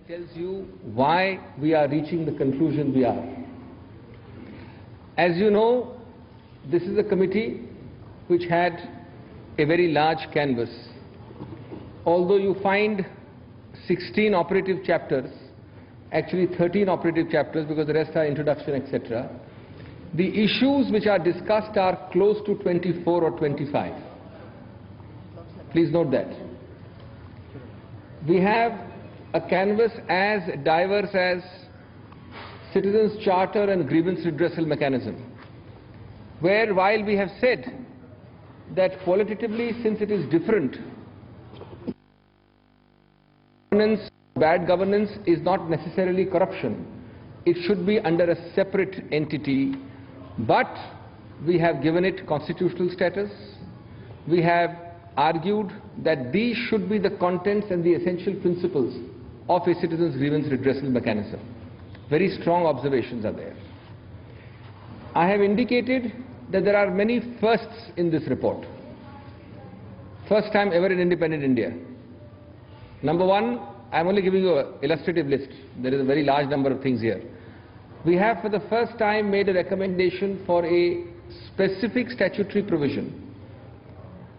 tells you why we are reaching the conclusion we are. As you know, this is a committee which had a very large canvas. Although you find 16 operative chapters, actually 13 operative chapters because the rest are introduction, etc. The issues which are discussed are close to 24 or 25. Please note that. We have a canvas as diverse as Citizens' Charter and Grievance Redressal Mechanism, where while we have said that qualitatively, since it is different, bad governance is not necessarily corruption. It should be under a separate entity, but we have given it constitutional status. We have argued that these should be the contents and the essential principles of a citizens' grievance redressal mechanism. Very strong observations are there. I have indicated that there are many firsts in this report. First time ever in independent India. Number one, I am only giving you an illustrative list. There is a very large number of things here. We have for the first time made a recommendation for a specific statutory provision.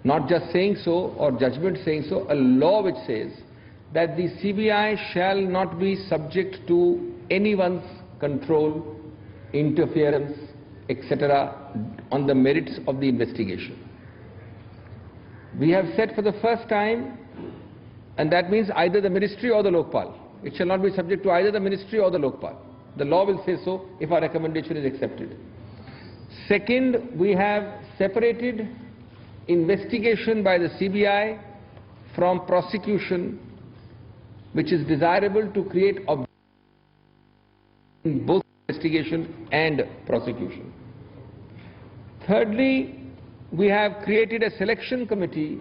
Not just saying so or judgment saying so, a law which says that the CBI shall not be subject to anyone's control, interference, etc. on the merits of the investigation. We have said for the first time, and that means either the ministry or the Lokpal. It shall not be subject to either the ministry or the Lokpal. The law will say so if our recommendation is accepted. Second, we have separated investigation by the CBI from prosecution, which is desirable to create in both investigation and prosecution. Thirdly, we have created a selection committee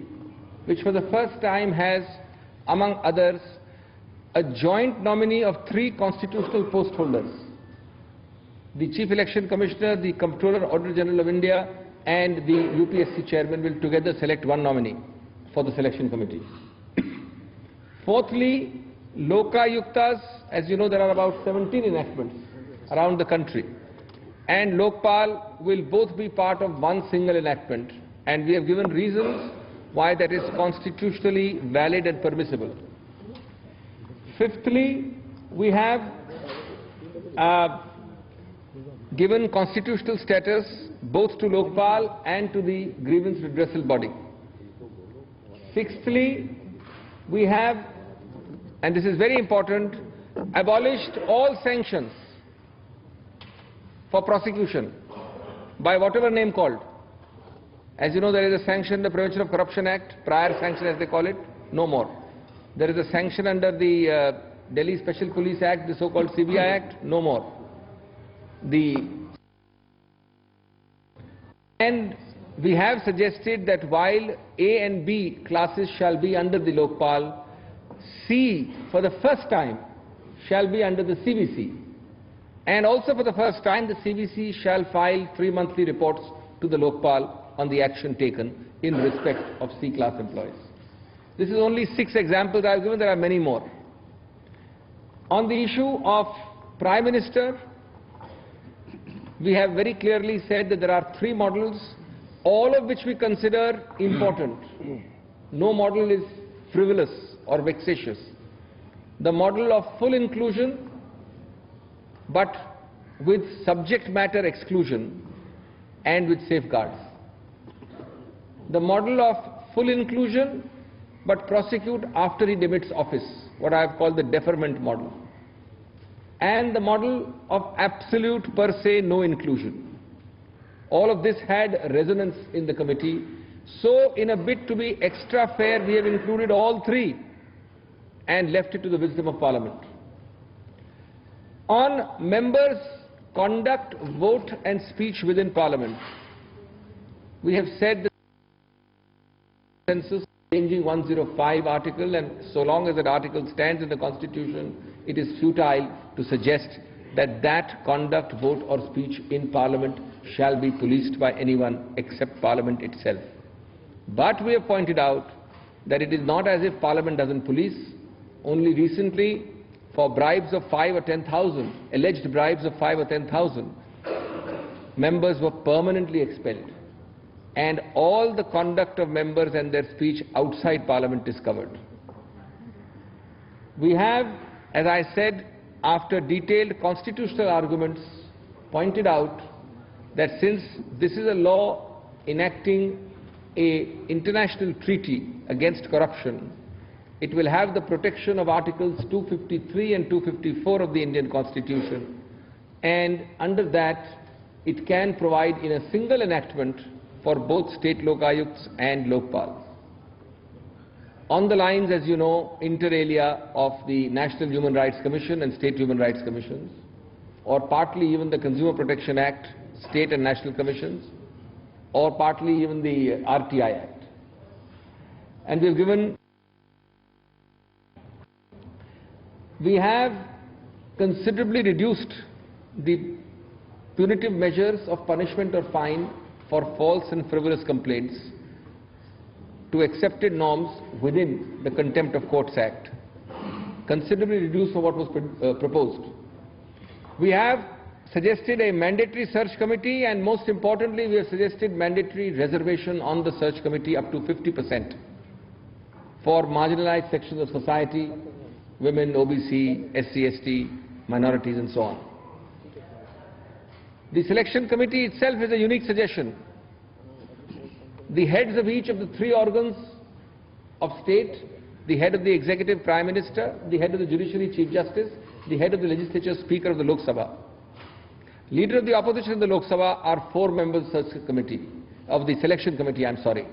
which for the first time has, among others, a joint nominee of 3 constitutional post holders. The Chief Election Commissioner, the Comptroller, Auditor General of India and the UPSC Chairman will together select one nominee for the selection committee. Fourthly, Lokayuktas, as you know, there are about 17 enactments around the country, and Lokpal will both be part of one single enactment, and we have given reasons why that is constitutionally valid and permissible. Fifthly, we have given constitutional status both to Lokpal and to the grievance redressal body. Sixthly, we have, and this is very important, abolished all sanctions for prosecution by whatever name called. As you know, there is a sanction, the Prevention of Corruption Act, prior sanction as they call it, no more. There is a sanction under the Delhi Special Police Act, the so-called CBI Act, no more. And we have suggested that while A and B classes shall be under the Lokpal, C for the first time shall be under the CBC. And also for the first time the CBC shall file 3 monthly reports to the Lokpal on the action taken in respect of C-class employees. This is only 6 examples I have given, there are many more. On the issue of Prime Minister, we have very clearly said that there are 3 models, all of which we consider important. No model is frivolous or vexatious. The model of full inclusion, but with subject matter exclusion and with safeguards. The model of full inclusion, but prosecute after he demits office, what I have called the deferment model. And the model of absolute per se no inclusion. All of this had resonance in the committee. So in a bid to be extra fair, we have included all 3 and left it to the wisdom of Parliament. On members' conduct, vote and speech within Parliament, we have said that census changing 105 article, and so long as that article stands in the Constitution, it is futile to suggest that that conduct, vote or speech in Parliament shall be policed by anyone except Parliament itself. But we have pointed out that it is not as if Parliament doesn't police. Only recently, for bribes of 5 or 10,000, alleged bribes of 5 or 10,000, members were permanently expelled, and all the conduct of members and their speech outside Parliament is covered. We have, as I said, after detailed constitutional arguments, pointed out that since this is a law enacting an international treaty against corruption, it will have the protection of Articles 253 and 254 of the Indian Constitution, and under that it can provide in a single enactment for both state Lokayukts and Lokpals. On the lines, as you know, inter alia of the National Human Rights Commission and State Human Rights Commissions, or partly even the Consumer Protection Act, State and National Commissions, or partly even the RTI Act. And we have considerably reduced the punitive measures of punishment or fine for false and frivolous complaints to accepted norms within the Contempt of Courts Act, considerably reduced from what was proposed. We have suggested a mandatory search committee, and most importantly, we have suggested mandatory reservation on the search committee up to 50% for marginalized sections of society, women, OBC, SC, ST, minorities and so on. The selection committee itself is a unique suggestion. The heads of each of the three organs of state, the head of the executive Prime Minister, the head of the judiciary Chief Justice, the head of the legislature Speaker of the Lok Sabha, leader of the opposition in the Lok Sabha are 4 members of the selection committee,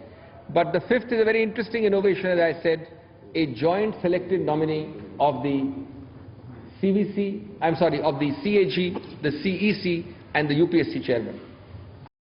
But the fifth is a very interesting innovation, as I said, a joint selected nominee of the CAG, the CEC and the UPSC chairman.